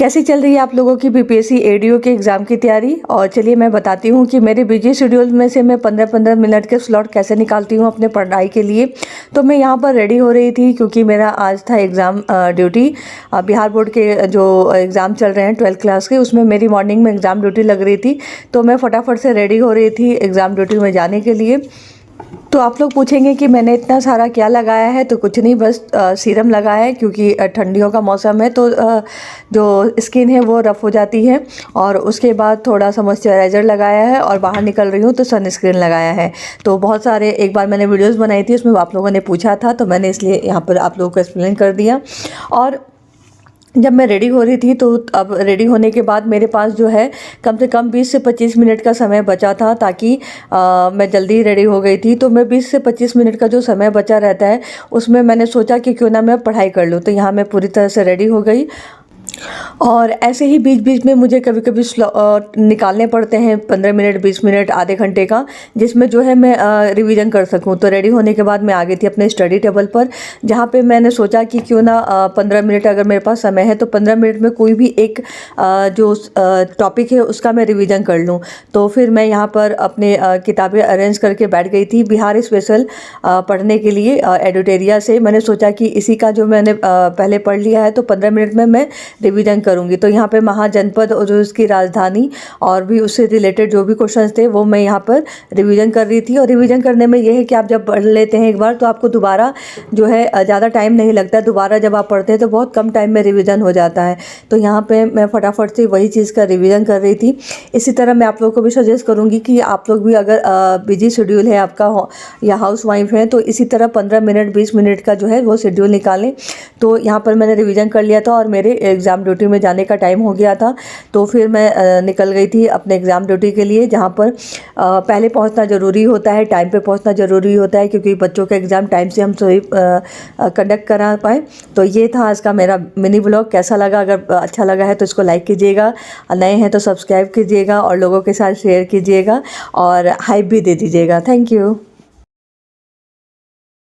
कैसी चल रही है आप लोगों की बीपीएससी एडीओ के एग्ज़ाम की तैयारी। और चलिए मैं बताती हूँ कि मेरे बिजी शेड्यूल में से मैं 15-15 मिनट के स्लॉट कैसे निकालती हूँ अपने पढ़ाई के लिए। तो मैं यहाँ पर रेडी हो रही थी क्योंकि मेरा आज था एग्ज़ाम ड्यूटी। बिहार बोर्ड के जो एग्ज़ाम चल रहे हैं 12th क्लास के, उसमें मेरी मॉर्निंग में एग्ज़ाम ड्यूटी लग रही थी। तो मैं फटाफट से रेडी हो रही थी एग्ज़ाम ड्यूटी में जाने के लिए। तो आप लोग पूछेंगे कि मैंने इतना सारा क्या लगाया है, तो कुछ नहीं, बस सीरम लगाया है क्योंकि ठंडियों का मौसम है तो जो स्किन है वो रफ़ हो जाती है। और उसके बाद थोड़ा सा मॉइस्चराइज़र लगाया है और बाहर निकल रही हूँ तो सनस्क्रीन लगाया है। तो बहुत सारे, एक बार मैंने वीडियोस बनाई थी उसमें आप लोगों ने पूछा था तो मैंने इसलिए यहाँ पर आप लोगों को एक्सप्लेन कर दिया। और जब मैं रेडी हो रही थी तो अब रेडी होने के बाद मेरे पास जो है कम से कम 20 से 25 मिनट का समय बचा था, ताकि मैं जल्दी रेडी हो गई थी। तो मैं 20 से 25 मिनट का जो समय बचा रहता है उसमें मैंने सोचा कि क्यों ना मैं पढ़ाई कर लूँ। तो यहाँ मैं पूरी तरह से रेडी हो गई। और ऐसे ही बीच बीच में मुझे कभी कभी निकालने पड़ते हैं 15 मिनट 20 मिनट आधे घंटे का, जिसमें जो है मैं रिवीजन कर सकूं। तो रेडी होने के बाद मैं आ गई थी अपने स्टडी टेबल पर, जहां पे मैंने सोचा कि क्यों ना 15 मिनट अगर मेरे पास समय है तो 15 मिनट में कोई भी एक जो टॉपिक है उसका मैं रिवीजन कर लूँ। तो फिर मैं यहाँ पर अपने किताबें अरेंज करके बैठ गई थी बिहार स्पेशल पढ़ने के लिए एडिटोरिया से। मैंने सोचा कि इसी का जो मैंने पहले पढ़ लिया है तो 15 मिनट में मैं रिवीजन करूंगी। तो यहाँ पे महाजनपद और जो उसकी राजधानी और भी उससे रिलेटेड जो भी क्वेश्चंस थे वो मैं यहाँ पर रिवीजन कर रही थी। और रिवीजन करने में ये है कि आप जब पढ़ लेते हैं एक बार तो आपको दोबारा जो है ज़्यादा टाइम नहीं लगता है। दोबारा जब आप पढ़ते हैं तो बहुत कम टाइम में रिवीजन हो जाता है। तो यहाँ पे मैं फटाफट से वही चीज़ का रिवीजन कर रही थी। इसी तरह मैं आप लोगों को भी सजेस्ट करूँगी कि आप लोग भी अगर बिजी शेड्यूल है आपका या हाउस वाइफ है तो इसी तरह 15 मिनट 20 मिनट का जो है वो शेड्यूल निकालें। तो यहाँ पर मैंने रिवीजन कर लिया था और मेरे एग्ज़ाम ड्यूटी में जाने का टाइम हो गया था। तो फिर मैं निकल गई थी अपने एग्ज़ाम ड्यूटी के लिए, जहाँ पर पहले पहुँचना ज़रूरी होता है, टाइम पे पहुँचना ज़रूरी होता है क्योंकि बच्चों का एग्ज़ाम टाइम से हम सभी कंडक्ट करा पाए। तो ये था आज का मेरा मिनी ब्लॉग। कैसा लगा? अगर अच्छा लगा है तो इसको लाइक कीजिएगा, नए हैं तो सब्सक्राइब कीजिएगा और लोगों के साथ शेयर कीजिएगा और हाइप भी दे दीजिएगा। Thank you.